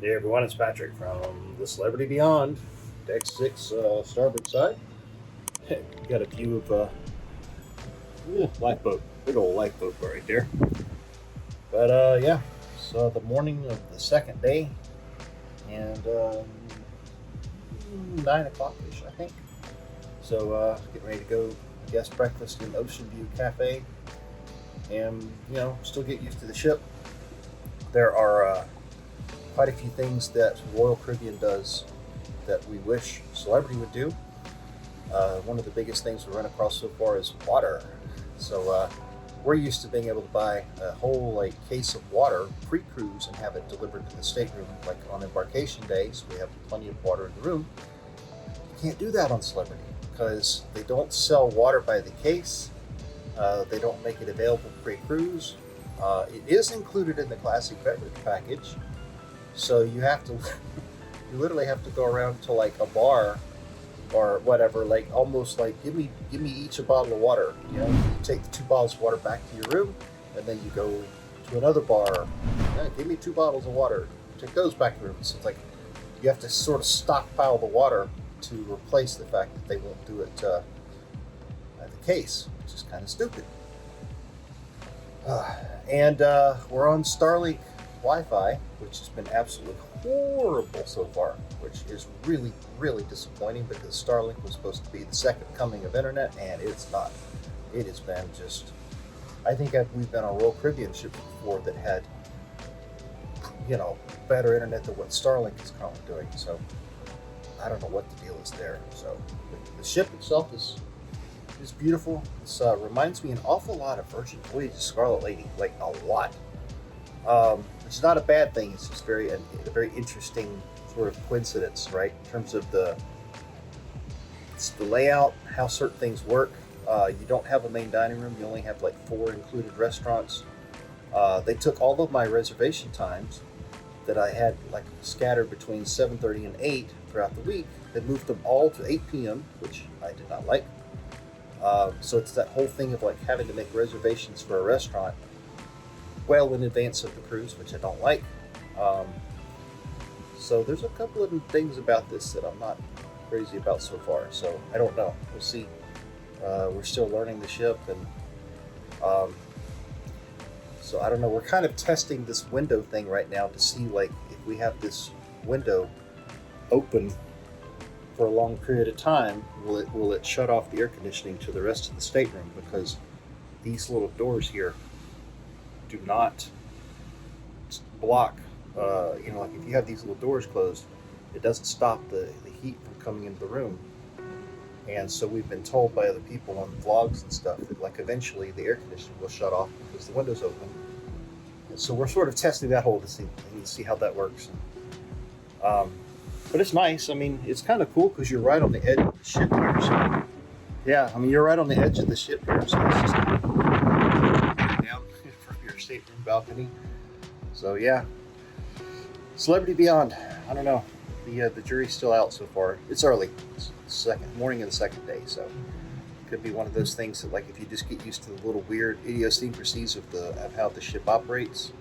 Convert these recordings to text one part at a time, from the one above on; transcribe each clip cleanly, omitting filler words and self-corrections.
Hey everyone, it's Patrick from the Celebrity Beyond, deck 6, starboard side. Got a view of lifeboat, big old lifeboat right there. But yeah, so the morning of the second day, and 9 o'clock-ish, I think. So getting ready to go, I guess, breakfast in Ocean View Cafe, and still get used to the ship. There are quite a few things that Royal Caribbean does that we wish Celebrity would do. One of the biggest things we run across so far is water. So we're used to being able to buy a whole case of water pre-cruise and have it delivered to the stateroom, like on embarkation days. We have plenty of water in the room. You can't do that on Celebrity because they don't sell water by the case. They don't make it available pre-cruise. It is included in the classic beverage package. So you have to, you literally have to go around to like a bar or whatever, almost give me each a bottle of water. You take the 2 bottles of water back to your room, and then you go to another bar. Give me 2 bottles of water. Take those back to the room. So it's like you have to sort of stockpile the water to replace the fact that they won't do it at the case, which is kind of stupid. And we're on Starlink Wi-Fi, which has been absolutely horrible so far, which is really, really disappointing because Starlink was supposed to be the second coming of internet, and it's not. It has been just, I think we've been on Royal Caribbean ship before that had, better internet than what Starlink is currently doing. So I don't know what the deal is there. So the ship itself is beautiful. It reminds me an awful lot of Virgin Voyage's Scarlet Lady, a lot. Which is not a bad thing. It's just a very interesting sort of coincidence, right? In terms of the layout, how certain things work. You don't have a main dining room. You only have 4 included restaurants. They took all of my reservation times that I had scattered between 7:30 and 8 throughout the week. They moved them all to 8 p.m., which I did not like. So it's that whole thing of having to make reservations for a restaurant well in advance of the cruise, which I don't like. So there's a couple of things about this that I'm not crazy about so far. So I don't know. We'll see. We're still learning the ship, and so I don't know. We're kind of testing this window thing right now to see if we have this window open for a long period of time, will it shut off the air conditioning to the rest of the stateroom, because these little doors here do not block, if you have these little doors closed, it doesn't stop the heat from coming into the room. And so we've been told by other people on vlogs and stuff that eventually the air conditioning will shut off because the window's open. And so we're sort of testing that whole to see how that works. But it's nice. I mean, it's kind of cool because you're right on the edge of the ship here. So yeah, you're right on the edge of the ship here. So it's just down from your stateroom balcony. So yeah, Celebrity Beyond. I don't know. The jury's still out so far. It's early. It's morning of the second day, so it could be one of those things that if you just get used to the little weird idiosyncrasies of how the ship operates.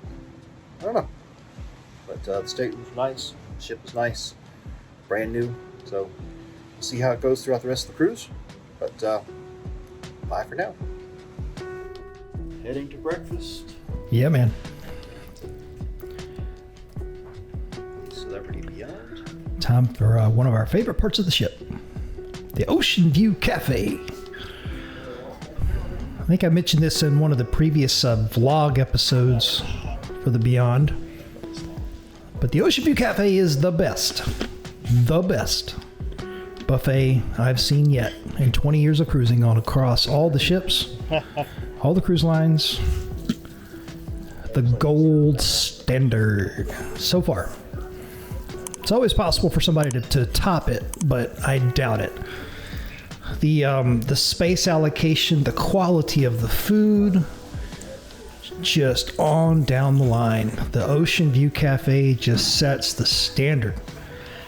I don't know. But the stateroom's nice. The ship is nice. Brand new. So we'll see how it goes throughout the rest of the cruise. But bye for now. Heading to breakfast. Yeah, man. Celebrity Beyond. Time for one of our favorite parts of the ship, the Ocean View Cafe. I think I mentioned this in one of the previous vlog episodes for the Beyond. But the Ocean View Cafe is the best buffet I've seen yet in 20 years of cruising on across all the ships, all the cruise lines. The gold standard so far. It's always possible for somebody to top it, but I doubt it. The space allocation, the quality of the food, just on down the line. The Ocean View Cafe just sets the standard.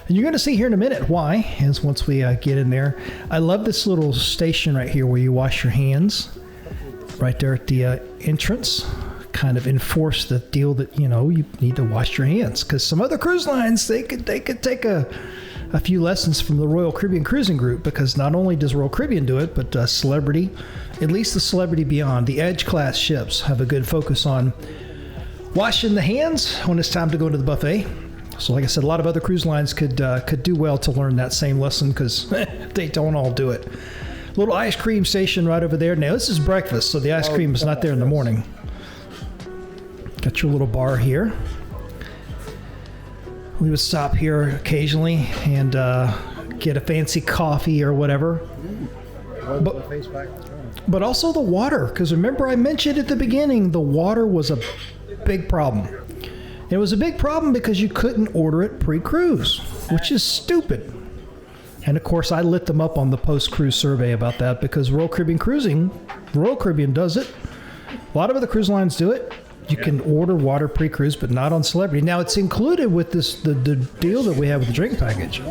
And you're going to see here in a minute why, as once we get in there. I love this little station right here where you wash your hands. Right there at the entrance. kind of enforce the deal that, you know, you need to wash your hands, because some other cruise lines, they could take a few lessons from the Royal Caribbean Cruising Group, because not only does Royal Caribbean do it, but Celebrity, at least the Celebrity Beyond, the Edge class ships have a good focus on washing the hands when it's time to go to the buffet. So like I said, a lot of other cruise lines could do well to learn that same lesson, because they don't all do it. Little ice cream station right over there. Now this is breakfast, so the ice cream is not there in the morning. Got your little bar here. We would stop here occasionally and get a fancy coffee or whatever. But also the water, because remember I mentioned at the beginning, the water was a big problem. It was a big problem because you couldn't order it pre-cruise, which is stupid. And of course, I lit them up on the post-cruise survey about that, because Royal Caribbean does it. A lot of other cruise lines do it. You can order water pre-cruise, but not on Celebrity. Now, it's included with the deal that we have with the drink package.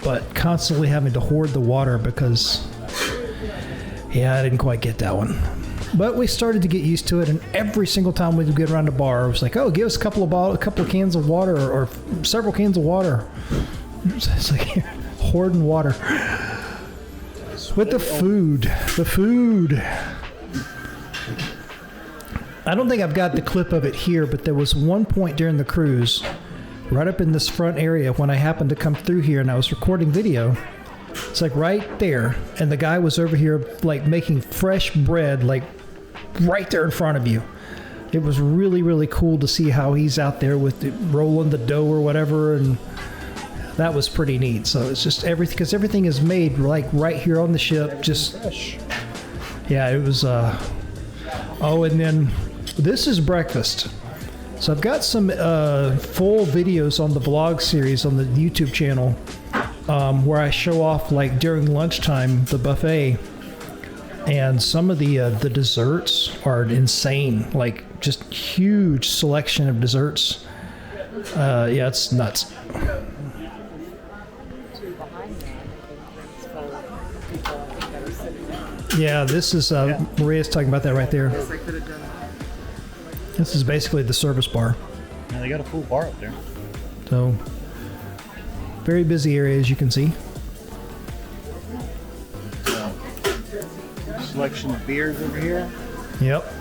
But constantly having to hoard the water because, yeah, I didn't quite get that one. But we started to get used to it, and every single time we would get around the bar, it was like, oh, give us a couple of cans of water, or several cans of water. It's like hoarding water. With the food. I don't think I've got the clip of it here, but there was one point during the cruise, right up in this front area, when I happened to come through here and I was recording video. It's like right there, and the guy was over here like making fresh bread, like right there in front of you. It was really, really cool to see how he's out there with rolling the dough or whatever, and that was pretty neat. So it's just everything, because everything is made like right here on the ship. Just yeah, it was. Oh, and then this is breakfast. So I've got some full videos on the vlog series on the YouTube channel, where I show off, like during lunchtime, the buffet, and some of the desserts are insane. Like just huge selection of desserts. Yeah, it's nuts. Yeah, this is Maria's talking about that right there. This is basically the service bar. Yeah, they got a full bar up there. So, very busy area, as you can see. Selection of beers over here. Yep.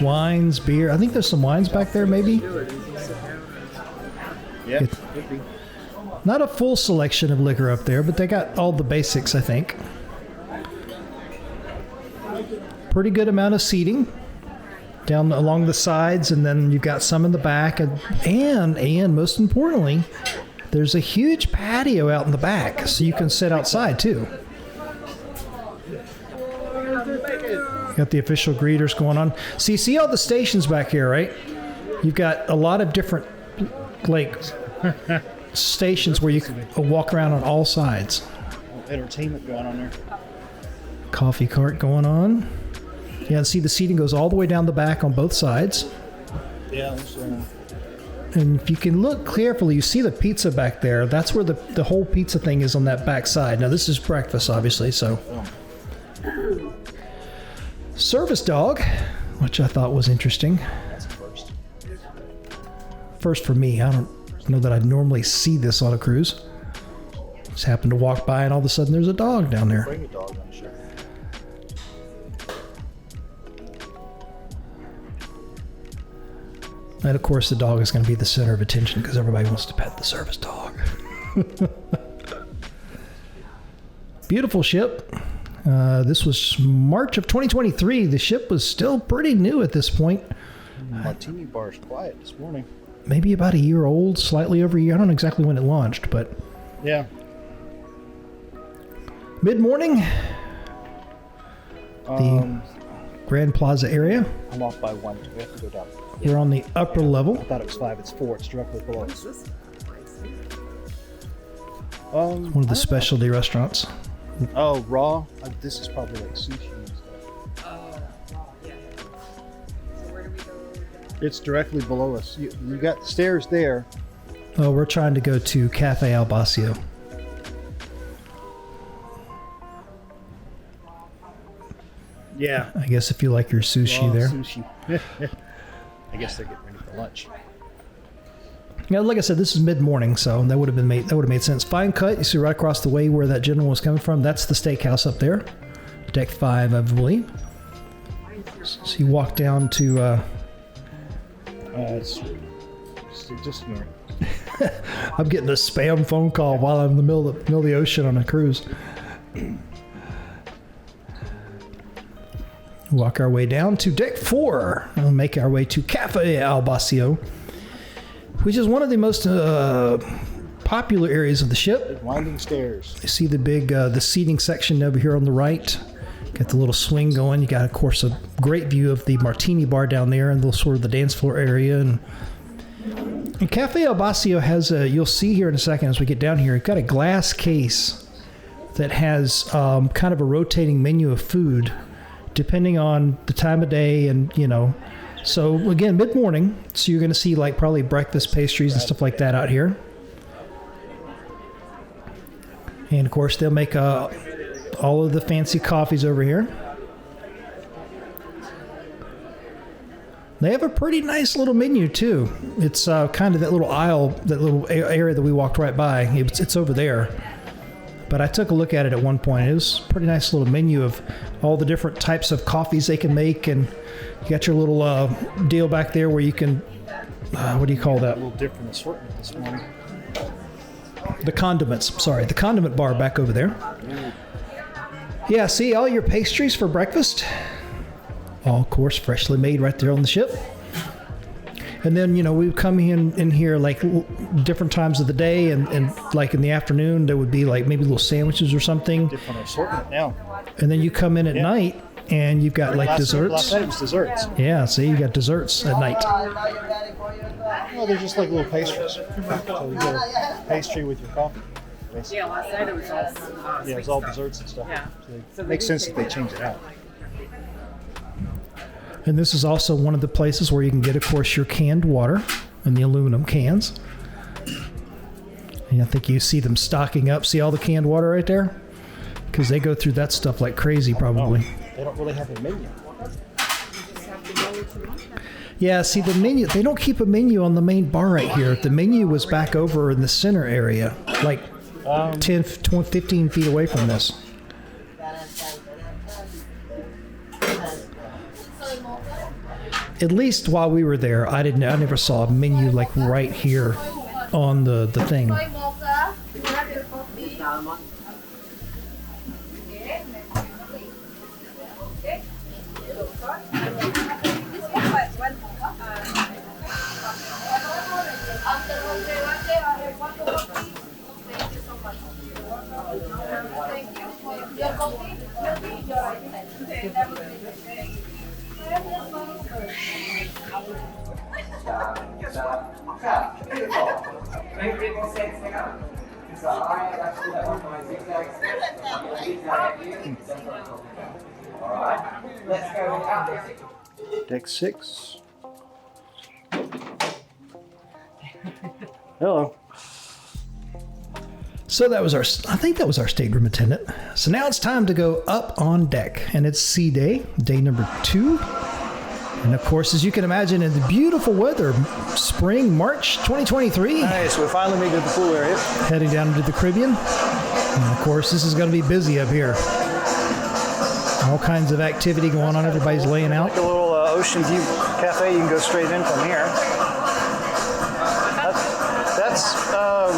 Wines, beer. I think there's some wines back there, maybe. Yeah, could be. Not a full selection of liquor up there, but they got all the basics, I think. Pretty good amount of seating down along the sides, and then you've got some in the back, and most importantly, there's a huge patio out in the back, so you can sit outside too. Got the official greeters going on. So you see all the stations back here, right? You've got a lot of different like stations where you can walk around on all sides. Entertainment going on there. Coffee cart going on. Yeah, and see the seating goes all the way down the back on both sides. Yeah. And if you can look carefully, you see the pizza back there. That's where the whole pizza thing is, on that back side. Now, this is breakfast, obviously, so. Service dog, which I thought was interesting. That's first. First for me. I don't know that I'd normally see this on a cruise. Just happened to walk by, and all of a sudden there's a dog down there. Bring a dog on the ship. And of course, the dog is going to be the center of attention because everybody wants to pet the service dog. Beautiful ship. This was March of 2023. The ship was still pretty new at this point. Martini Bar is quiet this morning. Maybe about a year old, slightly over a year. I don't know exactly when it launched, but Yeah. mid-morning. The Grand Plaza area. I'm off by one. We have to go down. We're on the upper level. I thought it was 5. It's 4. It's directly below. One of the specialty restaurants. Oh, raw. This is probably like sushi and stuff. So where do we go down? It's directly below us. You got stairs there. Oh, we're trying to go to Cafe Albasio. Yeah. I guess if you like your sushi Raw there. Sushi. I guess they're getting ready for lunch. Yeah, like I said, this is mid-morning, so that would have made sense. Fine cut. You see right across the way where that gentleman was coming from. That's the steakhouse up there, deck 5, I believe. So you walk down to. Just ignore it. I'm getting a spam phone call while I'm in the middle of the ocean on a cruise. Walk our way down to deck 4 and we'll make our way to Cafe Al Basio, which is one of the most popular areas of the ship. Winding stairs. You see the big the seating section over here on the right. Got the little swing going. You got, of course, a great view of the Martini Bar down there and the sort of the dance floor area. And Cafe El Basio has you'll see here in a second as we get down here, it's got a glass case that has kind of a rotating menu of food depending on the time of day and, you know. So, again, mid-morning, so you're going to see, like, probably breakfast pastries and stuff like that out here. And, of course, they'll make all of the fancy coffees over here. They have a pretty nice little menu, too. It's kind of that little aisle, that little area that we walked right by. It's over there. But I took a look at it at one point. It was a pretty nice little menu of all the different types of coffees they can make. And you got your little deal back there where you can, what do you call that? A little different assortment this morning. The condiments. Sorry, the condiment bar back over there. Yeah, see all your pastries for breakfast. All, of course, freshly made right there on the ship. And then, you know, we would come in here like different times of the day and like in the afternoon, there would be like maybe little sandwiches or something. Different assortment now. And then you come in at night and you've got like desserts. Last night was desserts. Yeah, see, you got desserts at night. Well, they're just like little pastries. So you get a pastry with your coffee. Basically. Yeah, last night it was all Yeah, it's all desserts and stuff. Yeah. So it makes sense that they change it out. And this is also one of the places where you can get, of course, your canned water in the aluminum cans. And I think you see them stocking up. See all the canned water right there? Because they go through that stuff like crazy, probably. They don't really have a menu. Yeah, see the menu, they don't keep a menu on the main bar right here. The menu was back over in the center area, like 10, 20, 15 feet away from this. At least while we were there, I never saw a menu like right here on the thing. Deck 6. Hello. So that was I think that was our stateroom attendant. So now it's time to go up on deck, and it's sea day, day number 2. And of course, as you can imagine, in the beautiful weather, spring, March 2023. Nice, we finally made it to the pool area. Heading down into the Caribbean. And of course, this is going to be busy up here. All kinds of activity going on. Everybody's laying out. Like a little ocean view cafe. You can go straight in from here. That's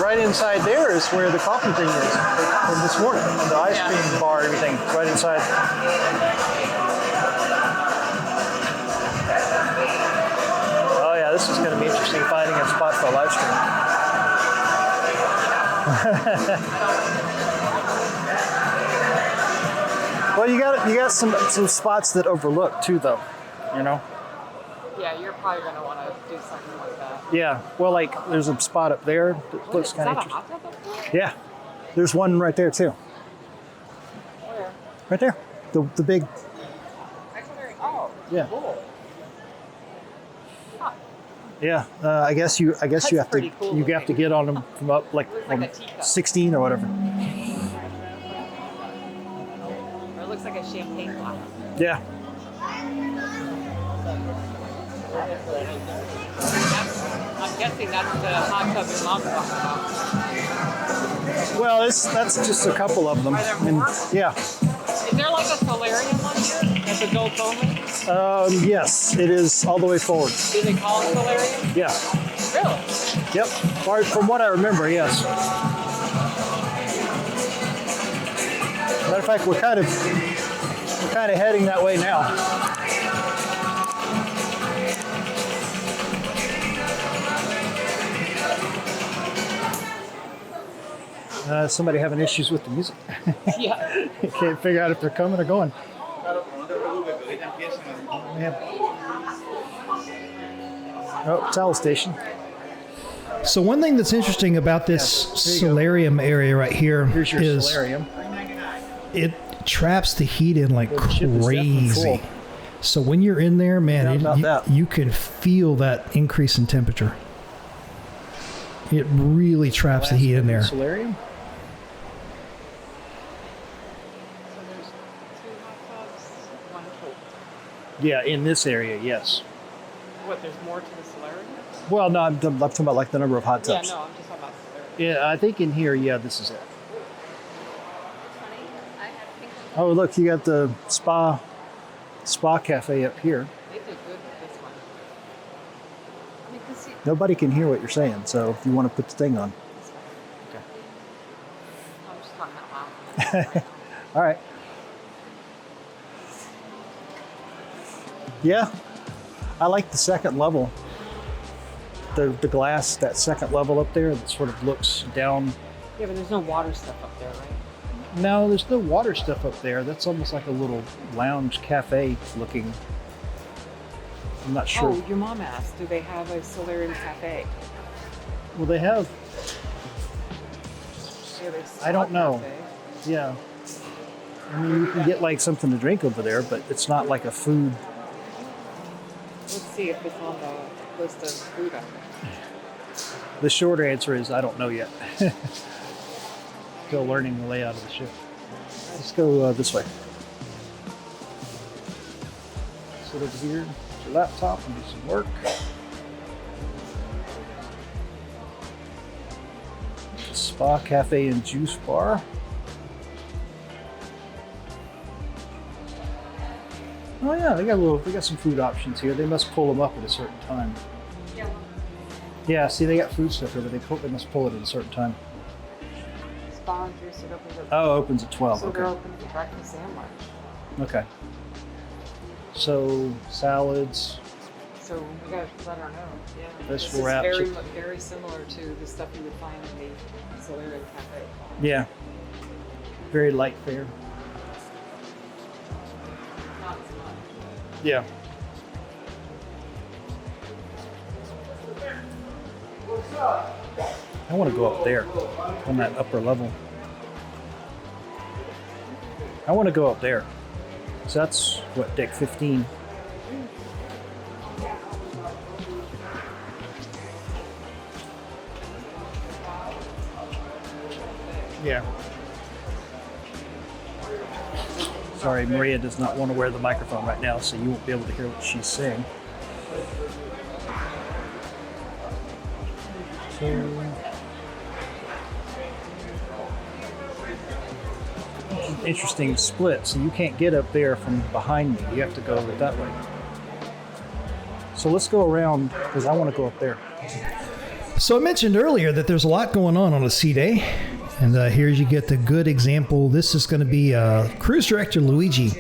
right inside there is where the coffee thing is from this morning. The ice cream bar, everything right inside. Oh yeah, this is going to be interesting finding a spot for a live stream. Well, you got some spots that overlook too, though. You know. Yeah, you're probably going to want to do something like that. Yeah. Well, like there's a spot up there that looks kind of Is that a interesting. hot tub up there? Yeah. There's one right there too. Where? Right there. The big. Oh, Yeah. cool. Yeah. I guess you have to pretty cool you have to get on them from up like Looks from like a teacup. 16 or whatever. Or it looks like a champagne glass. Yeah. I'm guessing that's the hot tub your mom's talking about. Well, that's just a couple of them. Are there more? Yeah. Is there like a solarium one here that's adults only? Yes, it is all the way forward. Do they call it solarium? Yeah. Really? Yep. From what I remember, yes. Matter of fact, we're kind of heading that way now. Somebody having issues with the music. Yeah. Can't figure out if they're coming or going. Yeah. Oh, towel station. So one thing that's interesting about this solarium area right here Here's your is solarium. it traps the heat in like The ship is definitely crazy. full. So when you're in there, man, How about that? you can feel that increase in temperature. It really traps the heat in there. Solarium? So there's 2 hot tubs, 1 pool. Yeah, in this area, yes. What, there's more to the solarium? Well, no, I'm talking about like the number of hot Yeah, tubs. no, I'm just talking about solarium. Yeah, I think in here, yeah, this is it. Oh, look, you got the spa cafe up here. They did good with this one. You can see Nobody can hear what you're saying, so if you want to put the thing on. this one. Okay. I'm just talking out loud. All right. Yeah, I like the second level. The glass, that second level up there that sort of looks down. Yeah, but there's no water stuff up there, right? No, there's no water stuff up there. That's almost like a little lounge cafe looking. I'm not sure. Oh, your mom asked, do they have a solarium cafe? Well, they have. Yeah, there's I don't Spa know. Cafe. Yeah. I mean, you can get like something to drink over there, but it's not like a food. Let's see if it's on the list of food items. The short answer is I don't know yet. Still learning the layout of the ship. Let's go this way. Sit over here, put your laptop, and do some work. Spa cafe and juice bar. Oh yeah, they got some food options here. They must pull them up at a certain time. Yeah. Yeah, see, they got food stuff here, but they must pull it at a certain time. Spa and juice, it opens at Oh, opens at 12. so they're Okay. open for breakfast and lunch. Okay. So salads. So we gotta let her know. Yeah. This This is wraps very, it. very similar to the stuff you would find in the solarium cafe. Yeah. Very light fare. Not as much. Yeah. I want to go up there on that upper level. I want to go up there. So that's what, deck 15. Yeah. Sorry, Maria does not want to wear the microphone right now, so you won't be able to hear what she's saying. So, interesting split. So you can't get up there from behind me. You have to go that way. So let's go around because I want to go up there. So I mentioned earlier that there's a lot going on a sea day. And here you get the good example. This is going to be cruise director Luigi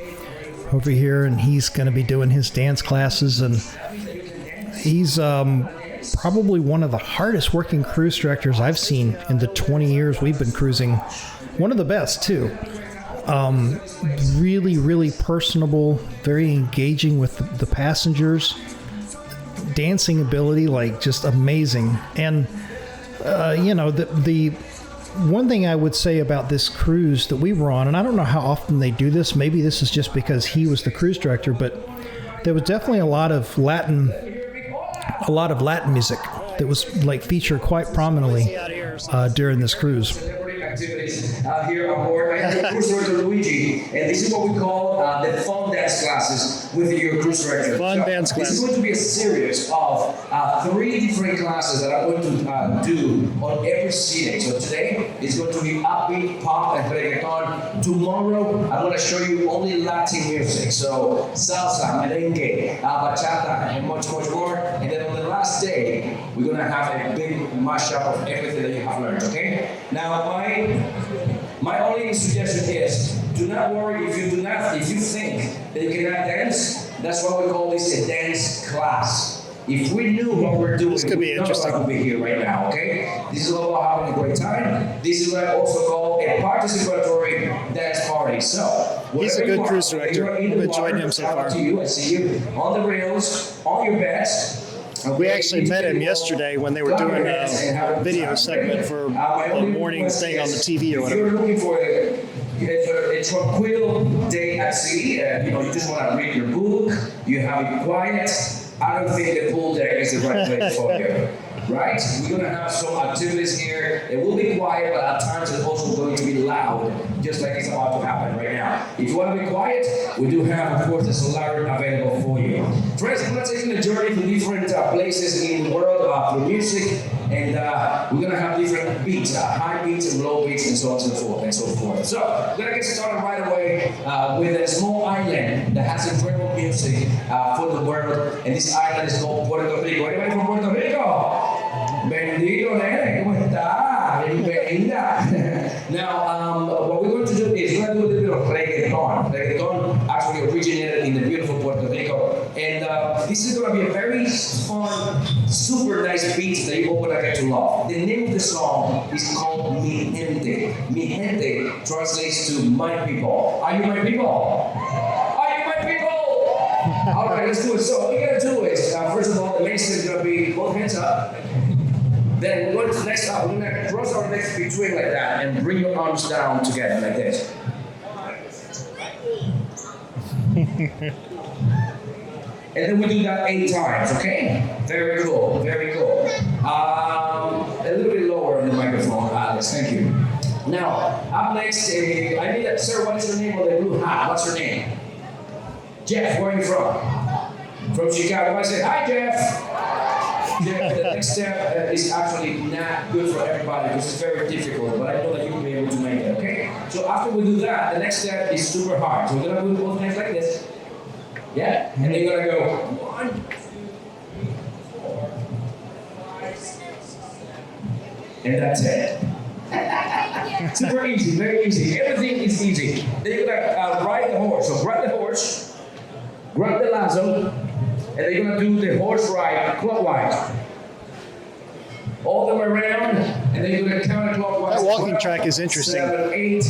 over here, and he's going to be doing his dance classes. And he's probably one of the hardest working cruise directors I've seen in the 20 years we've been cruising. One of the best, too. Really, really personable, very engaging with the passengers. Dancing ability, like, just amazing. And, the one thing I would say about this cruise that we were on, and I don't know how often they do this, maybe this is just because he was the cruise director, but there was definitely a lot of Latin music that was like featured quite prominently during this cruise. activities here on board. I am your cruise director Luigi, and this is what we call the fun dance classes with your cruise director. Dance This is going to be a series of 3 different classes that I'm going to do on every seating. So today is going to be upbeat, pop, and reggaeton. Tomorrow I'm going to show you only Latin music, so salsa, merengue, bachata, and much more. And then on the last day, we're going to have a big mashup of everything that you have learned, okay? Now, my only suggestion is, do not worry if you think that you cannot dance. That's why we call this a dance class. If we knew what we're doing, This could be interesting. none of us would be here right now, okay? This is all about having a great time. This is what I also call a participatory dance party. So, He's a whatever good you cruise want, director. you're in I've the enjoyed water, him so shout out far. to you. I see you on the rails, on your beds. We actually met him yesterday when they were doing a video segment for the morning thing on the TV or If whatever. you're looking for a tranquil day at sea, you just want to read your book, you have it quiet, I don't think the pool deck is the right place for you. Right? We're going to have some activities here. It will be quiet, but at times it's also going to be loud, just like it's about to happen right now. If you want to be quiet, we do have, of course, the solar available for you. Friends, we're going to take you on a journey to different places in the world through music, and we're going to have different beats, high beats and low beats, and so on and so forth and so forth. So, we're going to get started right away with a small island that has incredible music for the world, and this island is called Puerto Rico. Anybody from Puerto Rico? Bendito, nene, ¿cómo está? Bienvenida. Now, what we're going to do is we're going to do a little bit of reggaeton. Reggaeton actually originated in the beautiful Puerto Rico. And this is going to be a very fun, super nice beat that you're going to get to love. The name of the song is called Mi Gente. Mi Gente translates to my people. Are you my people? Are you my people? All right, let's do it. So what we got to do is, first of all, the main step is going to be both hands up. Then we're going to next up. We're going to cross our legs between like that and bring your arms down together like this. And then we do that 8 times, okay? Very cool, very cool. A little bit lower on the microphone, Alex, thank you. Now, up next, I need a, sir, what is your name on the blue hat? What's your name? Jeff, where are you from? From Chicago. I say, hi, Jeff. The next step is actually not good for everybody because it's very difficult, but I know that you'll be able to make it, okay? So after we do that, the next step is super hard. So we're gonna do both hands like this. Yeah? And then you're gonna go 1, 2, 3, 4, 5, 6, 7. And that's it. Super easy, very easy. Everything is easy. Then you're gonna ride the horse. So grab the horse, grab the lasso, and then you're gonna do the horse ride clockwise. All the way around, and then you're gonna counterclockwise. That walking track is interesting. 7, 8,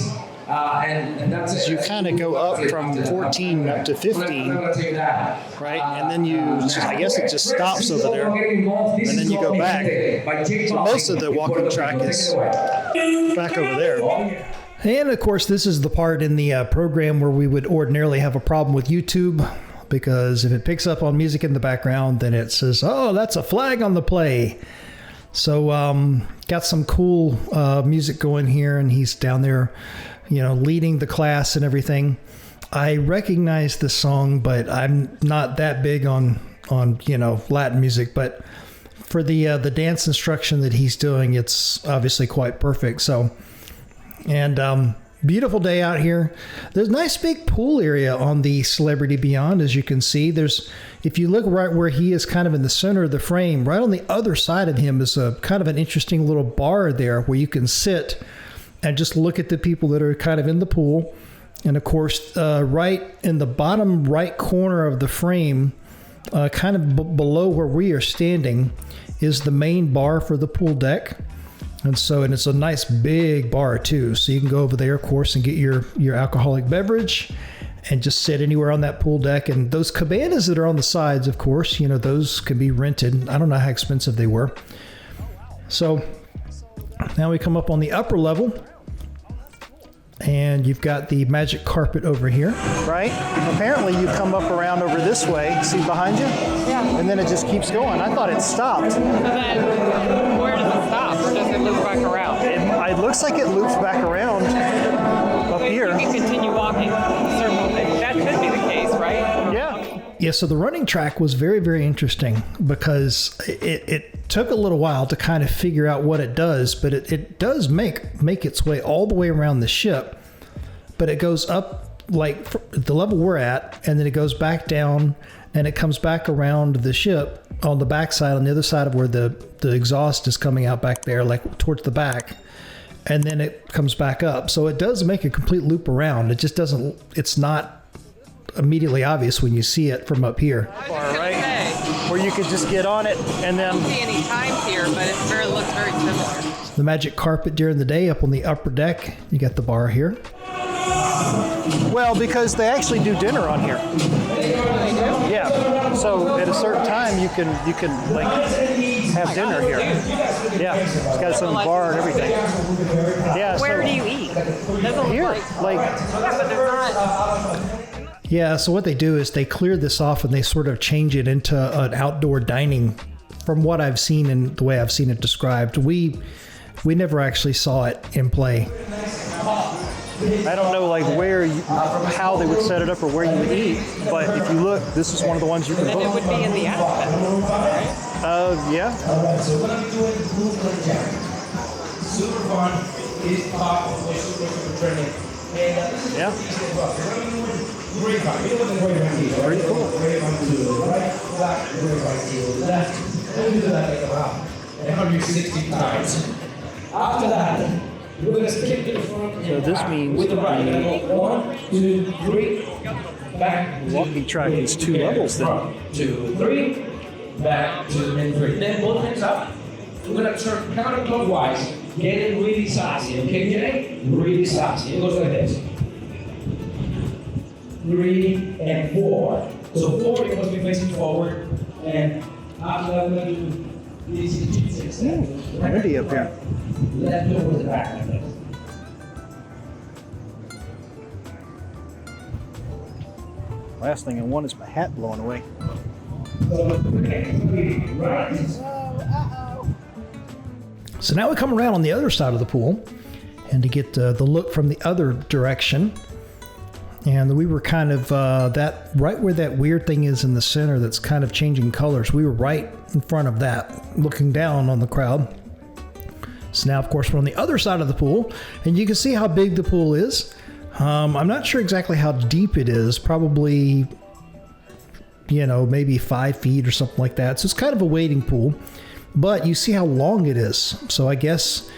and that's it. You kind of go up from 14 up to 15, right? And then I guess it just stops over there, and then you go back. So most of the walking track is back over there. And of course, this is the part in the program where we would ordinarily have a problem with YouTube, because if it picks up on music in the background, then it says, oh, that's a flag on the play. So got some cool music going here, and he's down there, leading the class and everything. I recognize this song, but I'm not that big on Latin music, but for the dance instruction that he's doing, it's obviously quite perfect. So, and beautiful day out here. There's a nice big pool area on the Celebrity Beyond, as you can see. If you look right where he is kind of in the center of the frame, right on the other side of him is a kind of an interesting little bar there where you can sit and just look at the people that are kind of in the pool. And of course, right in the bottom right corner of the frame, kind of below where we are standing, is the main bar for the pool deck. And it's a nice big bar too. So you can go over there, of course, and get your alcoholic beverage and just sit anywhere on that pool deck. And those cabanas that are on the sides, of course, those can be rented. I don't know how expensive they were. So now we come up on the upper level, and you've got the magic carpet over here. Right? Apparently you come up around over this way, see behind you? Yeah. And then it just keeps going. I thought it stopped. So then, where does it stop? Or does it loop back around? It looks like it loops back around up here. You can continue walking the circle. That should be the case, right? Yeah. Yeah, so the running track was very, very interesting because it took a little while to kind of figure out what it does, but it does make its way all the way around the ship, but it goes up like the level we're at, and then it goes back down, and it comes back around the ship on the backside, on the other side of where the exhaust is coming out back there, like towards the back, and then it comes back up. So it does make a complete loop around. It just doesn't, it's not immediately obvious when you see it from up here. Right? Where you could just get on it and then... I don't see any times here, but it looks very similar. The magic carpet during the day up on the upper deck. You got the bar here. Well, because they actually do dinner on here. Yeah. So at a certain time you can like have dinner here. Yeah. It's got its own bar and everything. Yeah. Where do you eat? Doesn't Here, look like but there's not. Yeah, so what they do is they clear this off and they sort of change it into an outdoor dining from what I've seen and the way I've seen it described. We never actually saw it in play. I don't know like how they would set it up or where you would eat, but if you look, this is one of the ones you can And it book. would be in the Aspen, right? Yeah. So what I'm doing is boot camp. Super fun. It is part of my super training. And this is Yeah. grapevine. You know what the grapevine is, right? Pretty cool. Grapevine to the right, flat, grapevine to the left. And we do that like about 160 times. After that, we're going to skip to the front. So this means with the right. You're going to go 1, 2, 3, back. Walking track is 2 levels then. 1, 2, 3, back, 2, and 3. Then both hands up. We're going to turn counterclockwise. Get it really sassy, okay, Jay? Really sassy. It goes like this. 3 and 4. So 4, you're going to be facing forward. And after that, we're going to do these 6 steps. Windy up here. Left over the back like this. Last thing I want is my hat blowing away. So now we come around on the other side of the pool and to get the look from the other direction. And we were kind of that right where that weird thing is in the center that's kind of changing colors. We were right in front of that, looking down on the crowd. So now, of course, we're on the other side of the pool, and you can see how big the pool is. I'm not sure exactly how deep it is, probably, maybe 5 feet or something like that. So it's kind of a wading pool, but you see how long it is. So I guess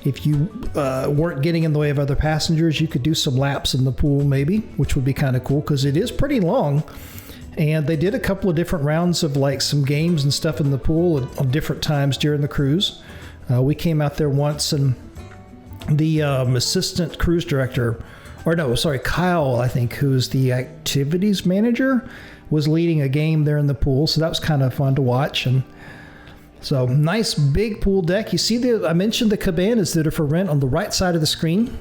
if you weren't getting in the way of other passengers, you could do some laps in the pool maybe, which would be kind of cool because it is pretty long. And they did a couple of different rounds of like some games and stuff in the pool at different times during the cruise. We came out there once, and the assistant cruise director, Kyle, I think, who's the activities manager, was leading a game there in the pool. So that was kind of fun to watch. And so nice big pool deck. You see I mentioned the cabanas that are for rent on the right side of the screen,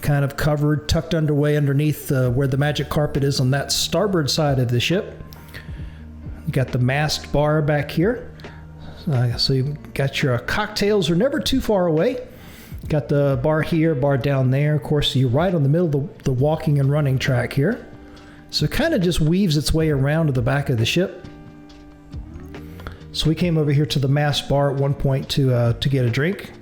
kind of covered, tucked underway underneath where the magic carpet is on that starboard side of the ship. You got the mast bar back here. So you got your cocktails are never too far away. Got the bar here, bar down there. Of course, you're right on the middle of the walking and running track here. So it kind of just weaves its way around to the back of the ship. So we came over here to the mast bar at one point to get a drink.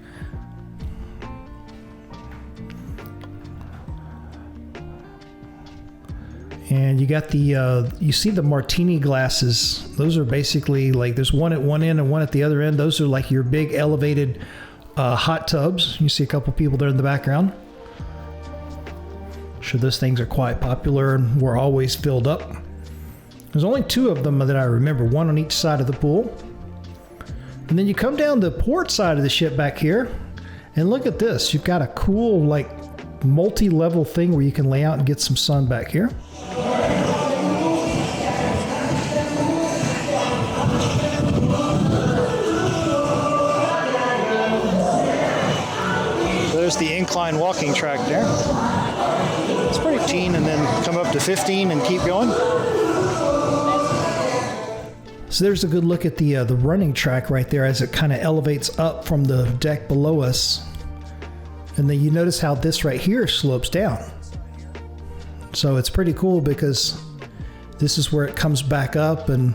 And you got you see the martini glasses. Those are basically like, there's one at one end and one at the other end. Those are like your big elevated hot tubs. You see a couple people there in the background. Sure, those things are quite popular and were always filled up. There's only 2 of them that I remember, one on each side of the pool. And then you come down the port side of the ship back here, and look at this. You've got a cool, like, multi-level thing where you can lay out and get some sun back here. There's the incline walking track there. It's pretty keen, and then come up to 15 and keep going. So there's a good look at the running track right there as it kind of elevates up from the deck below us. And then you notice how this right here slopes down. So it's pretty cool because this is where it comes back up and,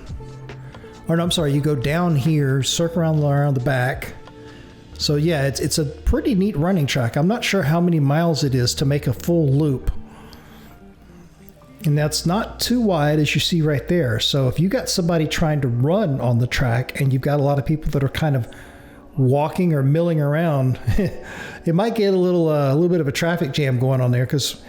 or no, I'm sorry, you go down here, circle around the back. So yeah, it's a pretty neat running track. I'm not sure how many miles it is to make a full loop. And that's not too wide, as you see right there. So if you got somebody trying to run on the track and you've got a lot of people that are kind of walking or milling around, it might get a little bit of a traffic jam going on there, because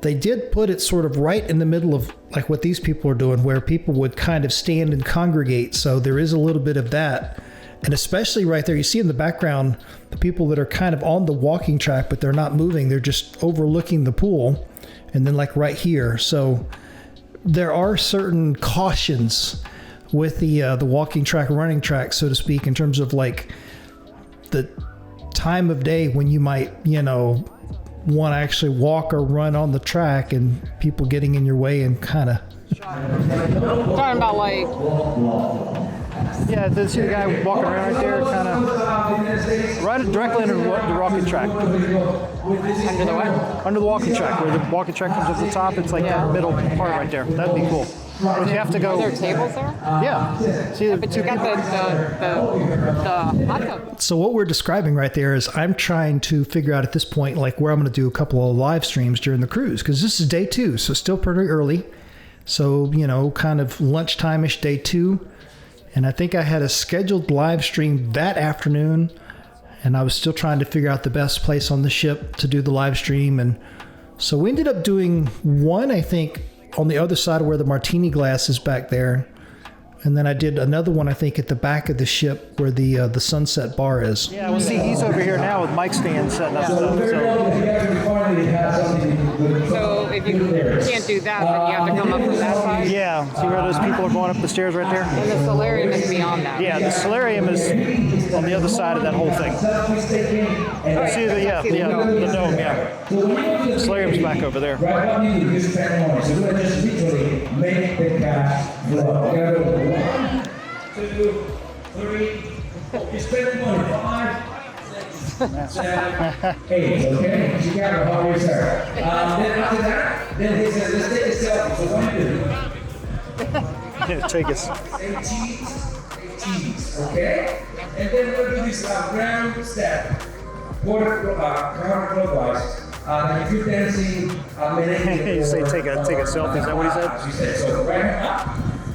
they did put it sort of right in the middle of like what these people are doing, where people would kind of stand and congregate. So there is a little bit of that. And especially right there, you see in the background, the people that are kind of on the walking track, but they're not moving. They're just overlooking the pool. And then like right here. So there are certain cautions with the walking track, running track, so to speak, in terms of like the time of day when you might, want to actually walk or run on the track and people getting in your way and kind of. Talking about like. Yeah, see the guy walking around right there, kind of right directly under the walking track. Under the what? Under the walking track, where the walking track comes up the top, it's like that middle part right there. That'd be cool. But you have to go. Are there tables there? Yeah. See, But you got the hot tub. So what we're describing right there is I'm trying to figure out at this point like where I'm going to do a couple of live streams during the cruise, because this is day 2, so still pretty early. So, kind of lunchtime-ish day 2. And I think I had a scheduled live stream that afternoon, and I was still trying to figure out the best place on the ship to do the live stream. And so we ended up doing one, I think, on the other side of where the martini glass is back there. And then I did another one, I think, at the back of the ship where the sunset bar is. yeah, well, see, he's over here now with mic stand setting up stuff. So if you can't do that, then you have to come up from that side? Yeah, see where those people are going up the stairs right there? And the solarium is beyond that. Yeah, the solarium is on the other side of that whole thing. See the dome, yeah. The solarium's back over there. Right, what you do is spend money. So we're just literally make the cash flow. You gotta go 1, 2, 3, 4. You spend money. 5, 6, 7, 8. Okay? You gotta follow yourself. Then after that, then he says, let's take a selfie. So what do you do? Take us. 8 cheese, okay? And then we'll do this round step. Counterclockwise. If you're dancing, You say take a selfie, is that what he said? She said, so right up,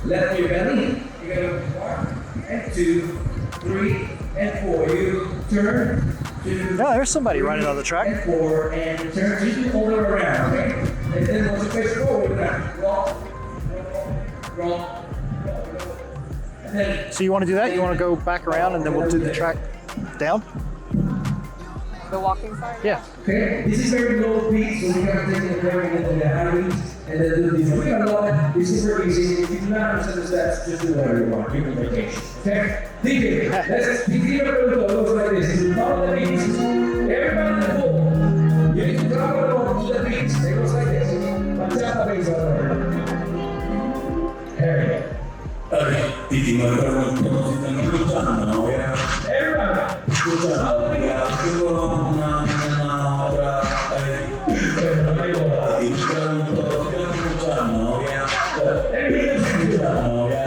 left your belly, you go 1 and 2, 3 and 4. You turn, 2. No, there's somebody running on the track. And 4 and turn, just all the way around, okay? And then once you face forward, roll. And then. So you want to do that? You want to go back around and then we'll do the track down? The walking side? Yeah. Okay, this is very low beat, so we gotta take it very into the high beat, and then do this. We got a lot, it's super easy. If you do not understand the steps, just do whatever you want. You can vacation. Okay? Think it. Let's pick it up a little, looks like this. Follow the beats. Everybody in the pool. You need to drop it along to the beats. It looks like this. But tap the bass on there. There we go.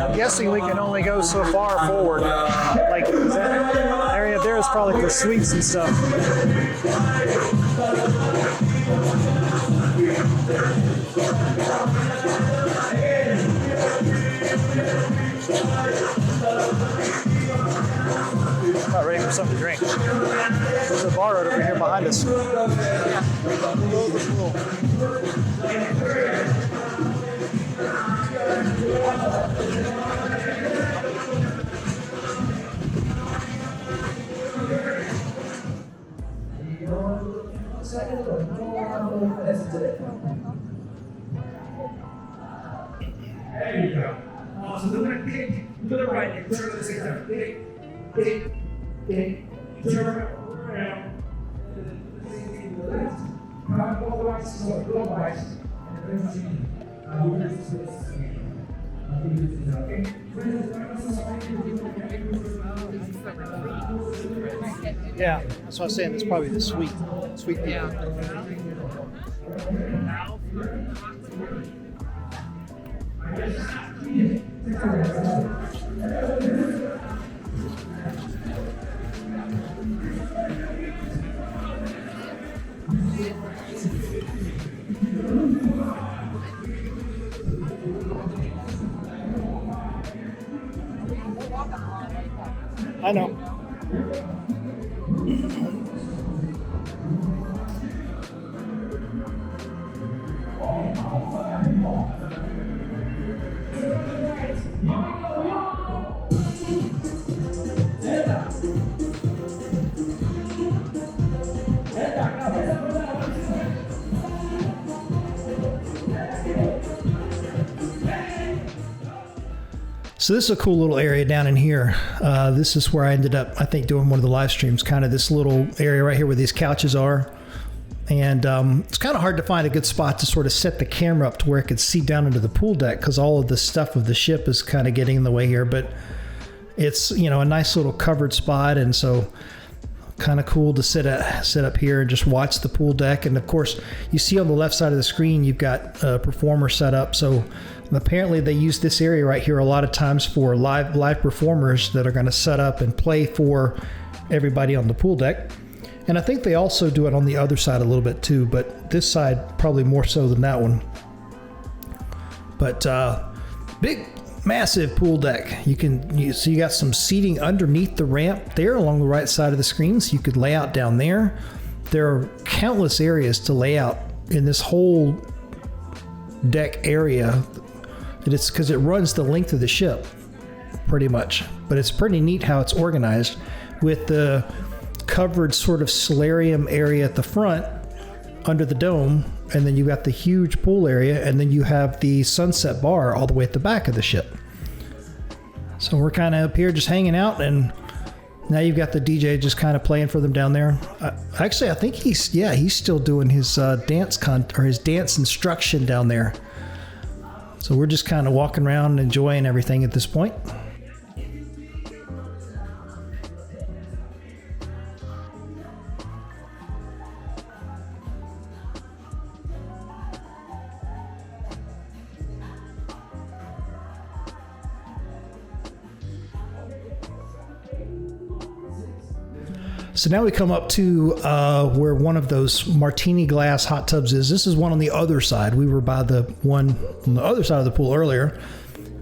I'm guessing we can only go so far forward. Like that area there is probably for suites and stuff. Not ready for something to drink. There's a bar right over here behind us. There you go. So we're gonna kick to the right and turn at the same time. Turn around. Clockwise, and then Yeah, that's what I was saying. It's probably the sweet people. Yeah. I know. So this is a cool little area down in here. This is where I ended up, I think, doing one of the live streams, kind of this little area right here where these couches are. And it's kind of hard to find a good spot to sort of set the camera up to where it could see down into the pool deck, because all of the stuff of the ship is kind of getting in the way here. But it's, you know, a nice little covered spot, and so kind of cool to sit up here and just watch the pool deck. And of course, you see on the left side of the screen, you've got a performer set up. So apparently they use this area right here a lot of times for live performers that are going to set up and play for everybody on the pool deck. And I think they also do it on the other side a little bit too, but this side probably more so than that one. But big, massive pool deck. So you got some seating underneath the ramp there along the right side of the screen, so you could lay out down there. There are countless areas to lay out in this whole deck area. It's because it runs the length of the ship pretty much, but it's pretty neat how it's organized with the covered sort of solarium area at the front under the dome, and then you got the huge pool area, and then you have the sunset bar all the way at the back of the ship. So we're kind of up here just hanging out, and now you've got the DJ just kind of playing for them down there. Actually, I think he's still doing his his dance instruction down there. So we're just kind of walking around and enjoying everything at this point. So now we come up to where one of those martini glass hot tubs is. This is one on the other side. We were by the one on the other side of the pool earlier.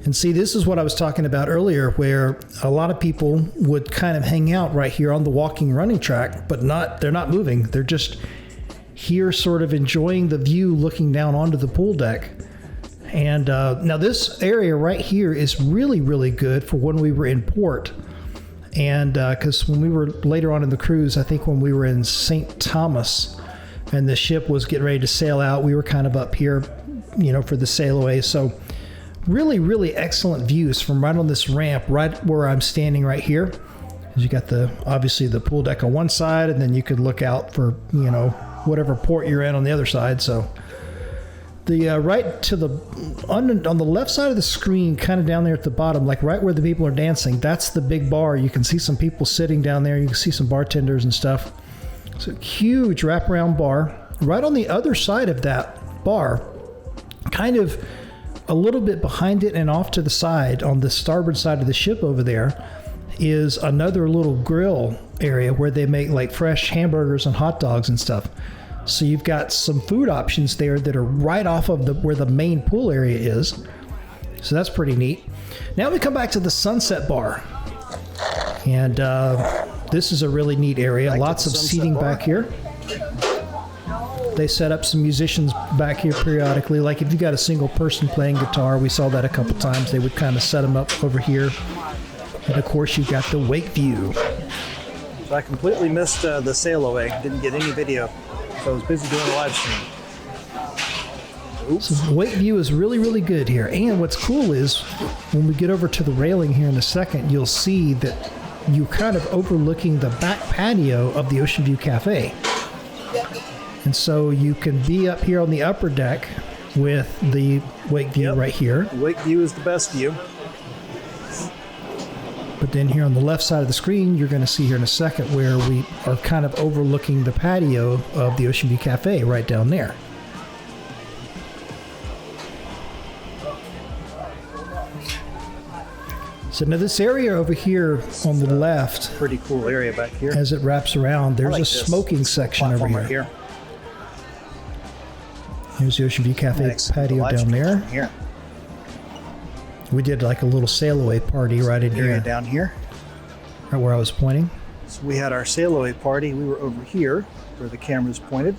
And see, this is what I was talking about earlier, where a lot of people would kind of hang out right here on the walking running track, but they're not moving. They're just here sort of enjoying the view looking down onto the pool deck. And now this area right here is really, really good for when we were in port. And because when we were later on in the cruise, I think when we were in St. Thomas and the ship was getting ready to sail out, we were kind of up here, you know, for the sail away. So really, really excellent views from right on this ramp, right where I'm standing right here. You got obviously the pool deck on one side, and then you could look out for, you know, whatever port you're in on the other side. So the right to on the left side of the screen, kind of down there at the bottom, like right where the people are dancing, that's the big bar. You can see some people sitting down there. You can see some bartenders and stuff. It's a huge wraparound bar. Right on the other side of that bar, kind of a little bit behind it and off to the side, on the starboard side of the ship over there, is another little grill area where they make like fresh hamburgers and hot dogs and stuff. So you've got some food options there that are right off of where the main pool area is. So that's pretty neat. Now we come back to the sunset bar. And this is a really neat area. Lots of seating back here. They set up some musicians back here periodically. Like if you got a single person playing guitar, we saw that a couple times. They would kind of set them up over here. And of course you've got the wake view. So I completely missed the sail away. Didn't get any video. So I was busy doing a live stream. So the wake view is really, really good here. And what's cool is when we get over to the railing here in a second, you'll see that you're kind of overlooking the back patio of the Ocean View Cafe. And so you can be up here on the upper deck with the wake view right here. The wake view is the best view. But then here on the left side of the screen, you're going to see here in a second where we are kind of overlooking the patio of the Ocean View Cafe right down there. So now this area over here on the left, Pretty cool area back here. as it wraps around, there's like a this smoking section over platform here. right here. Here's the Ocean View Cafe Next, patio the live down stream there. Here. We did like a little sail away party right in Area here, down here. right where I was pointing. So we had our sail away party. We were over here where the camera's pointed.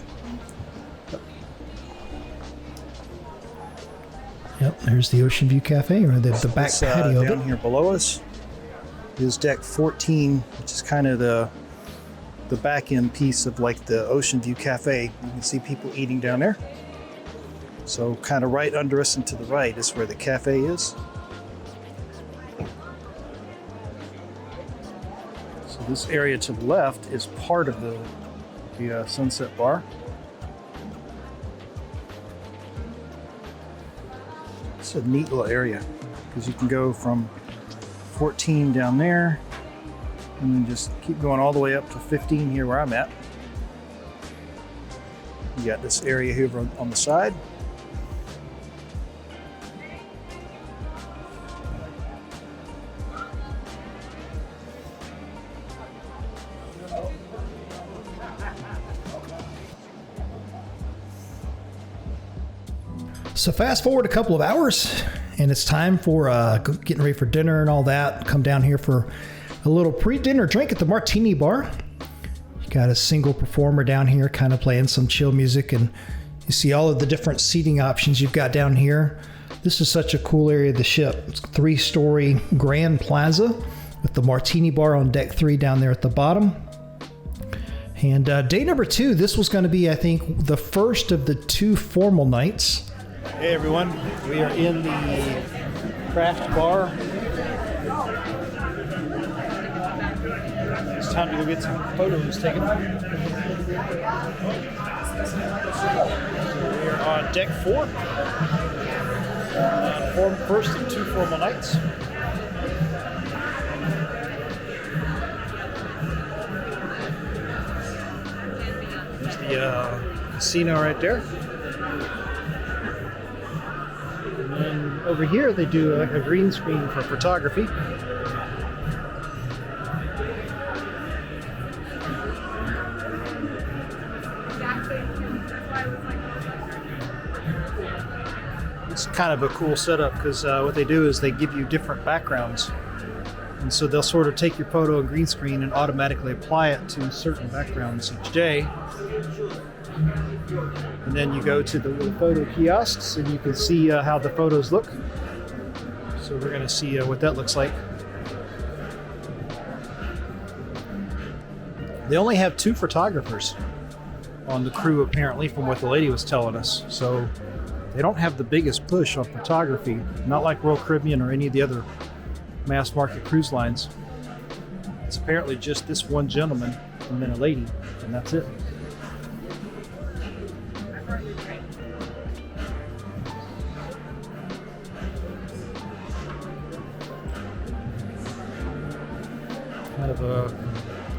Yep, there's the Ocean View Cafe, or the back This, patio of down it. here below us is deck 14, which is kind of the back end piece of like the Ocean View Cafe. You can see people eating down there. So kind of right under us and to the right is where the cafe is. So this area to the left is part of the Sunset Bar. It's a neat little area because you can go from 14 down there and then just keep going all the way up to 15 here where I'm at. You got this area here on the side. So fast forward a couple of hours, and it's time for getting ready for dinner and all that. Come down here for a little pre-dinner drink at the Martini Bar. You got a single performer down here kind of playing some chill music, and you see all of the different seating options you've got down here. This is such a cool area of the ship. It's a 3-story grand plaza with the Martini Bar on deck 3 down there at the bottom. And day number 2, this was going to be, I think, the first of the 2 formal nights. Hey everyone, we are in the craft bar. It's time to go get some photos taken. So we are on deck 4. First of 2 formal nights. There's the casino right there. And over here they do a green screen for photography. It's kind of a cool setup because what they do is they give you different backgrounds. And so they'll sort of take your photo and green screen and automatically apply it to certain backgrounds each day. And then you go to the little photo kiosks and you can see how the photos look. So we're going to see what that looks like. They only have 2 photographers on the crew apparently, from what the lady was telling us. So they don't have the biggest push on photography, not like Royal Caribbean or any of the other mass market cruise lines. It's apparently just this one gentleman and then a lady, and that's it. Kind of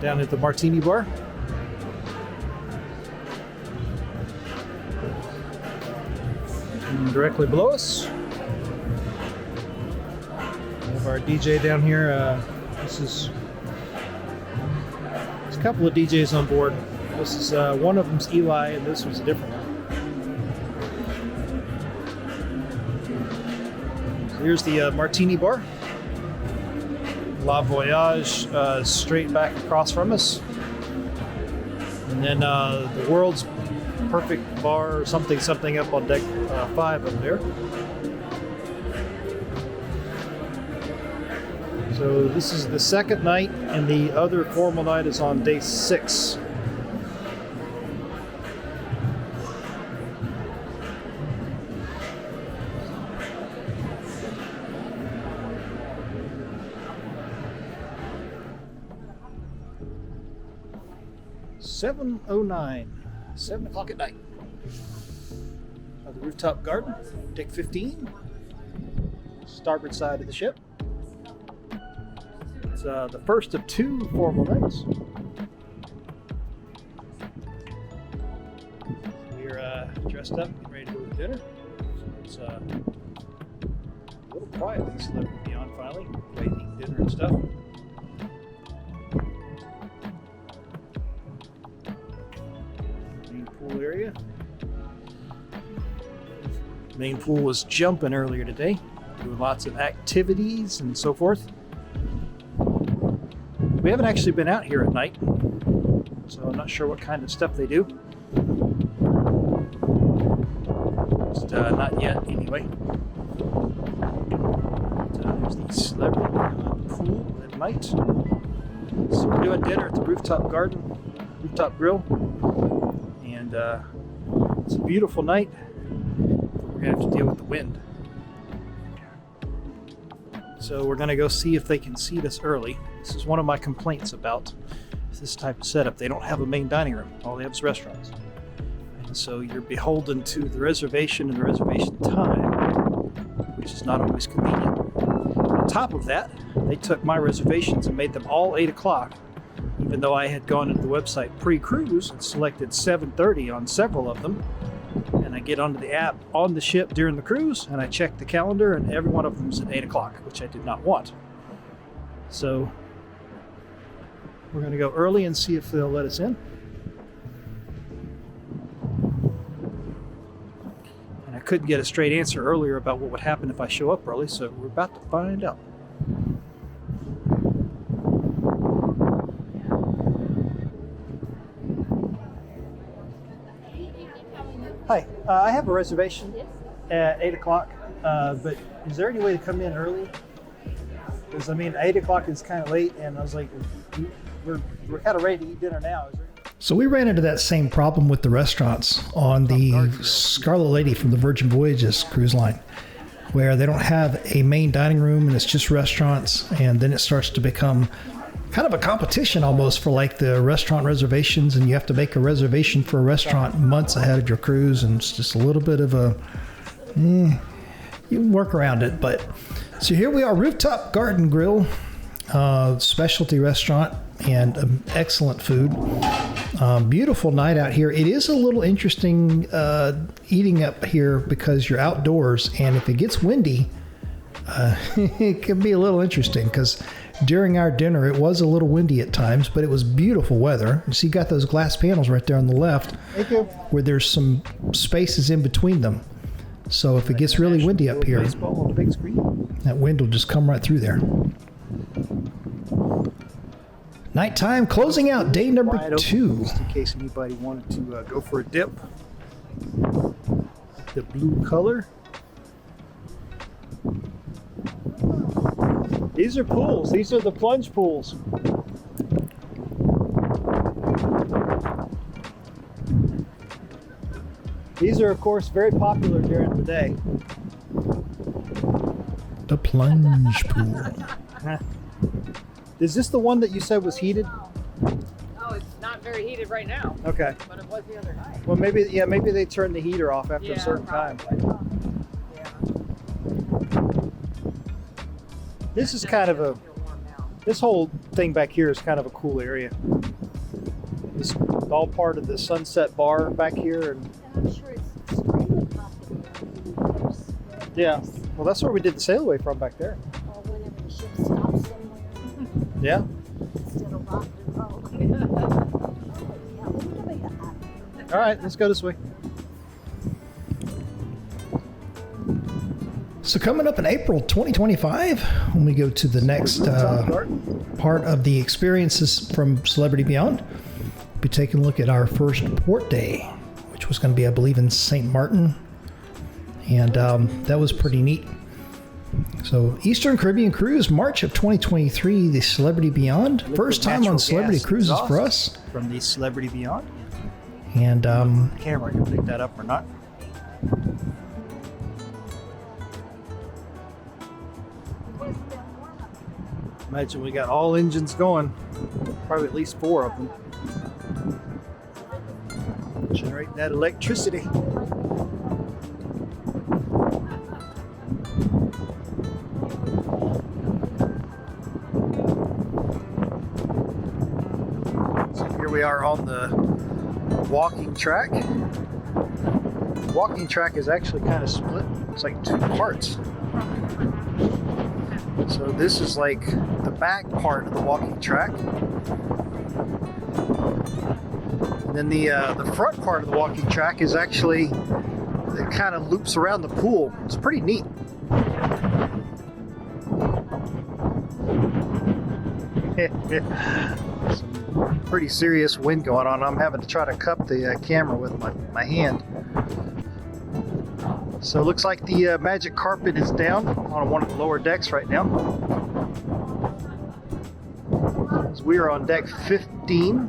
down at the Martini Bar. And directly below us, we have our DJ down here. There's a couple of DJs on board. This is one of them's Eli, and this one's a different one. So here's the Martini Bar. La Voyage straight back across from us. And then the world's perfect bar or something up on deck 5 up there. So this is the second night, and the other formal night is on day 6. (7:09), 7 o'clock at night. of the Rooftop Garden, deck 15, starboard side of the ship. It's the first of 2 formal nights. We're dressed up, getting ready to go to dinner. So it's a little quiet at Celebrity Beyond finally. Everybody's eating dinner and stuff. Main pool area. Main pool was jumping earlier today, doing lots of activities and so forth. We haven't actually been out here at night, so I'm not sure what kind of stuff they do. Just not yet, anyway. There's the Celebrity Beyond pool at night. So we're doing dinner at the Rooftop Garden, Rooftop Grill, and it's a beautiful night. We're gonna have to deal with the wind. So we're gonna go see if they can seat us early. This is one of my complaints about this type of setup. They don't have a main dining room. All they have is restaurants. And so you're beholden to the reservation and the reservation time, which is not always convenient. On top of that, they took my reservations and made them all 8 o'clock, even though I had gone into the website pre-cruise and selected 7:30 on several of them. And I get onto the app on the ship during the cruise, and I check the calendar, and every one of them is at 8 o'clock, which I did not want. So we're going to go early and see if they'll let us in. And I couldn't get a straight answer earlier about what would happen if I show up early, so we're about to find out. Hi, I have a reservation at 8 o'clock, but is there any way to come in early? Because, I mean, 8 o'clock is kind of late, and I was like, we're kind of ready to eat dinner now. Is there... So we ran into that same problem with the restaurants on the Scarlet Lady from the Virgin Voyages cruise line, where they don't have a main dining room, and it's just restaurants, and then it starts to become kind of a competition almost for like the restaurant reservations, and you have to make a reservation for a restaurant months ahead of your cruise, and it's just a little bit of a you can work around it. But so here we are, Rooftop Garden Grill, specialty restaurant, and excellent food. Beautiful night out here. It is a little interesting eating up here because you're outdoors, and if it gets windy, it can be a little interesting because during our dinner, it was a little windy at times, but it was beautiful weather. You see, you got those glass panels right there on the left, where there's some spaces in between them. So if it gets really windy up here, on the big screen, that wind will just come right through there. Nighttime, closing out day number 2. Just in case anybody wanted to go for a dip. The blue color. These are pools. These are the plunge pools. These are, of course, very popular during the day. The plunge pool. Is this the one that you said was heated? Oh, it's not very heated right now. Okay. But it was the other night. Well, maybe they turn the heater off after a certain time. Yeah. This is kind of a... This whole thing back here is kind of a cool area. It's all part of the Sunset Bar back here, and I'm sure it's extremely popular. yeah. Well, that's where we did the sail away from back there. Or whenever the ship stops somewhere Yeah. instead of rock and roll. Yeah, we'll give it a hot. All right, let's go this way. So coming up in April 2025, when we go to the next part of the experiences from Celebrity Beyond, we'll be taking a look at our first port day, which was going to be, I believe, in St. Martin. And that was pretty neat. So Eastern Caribbean Cruise, March of 2023, the Celebrity Beyond. First time on Celebrity Cruises for us. From the Celebrity Beyond. And camera can pick that up or not. Imagine we got all engines going, probably at least 4 of them. Generate that electricity. we are on the walking track. The walking track is actually kind of split. It's like two parts. So this is like the back part of the walking track. And then the front part of the walking track is actually, it kind of loops around the pool. It's pretty neat. Some pretty serious wind going on. I'm having to try to cup the camera with my hand. So it looks like the magic carpet is down on one of the lower decks right now. So we are on deck 15.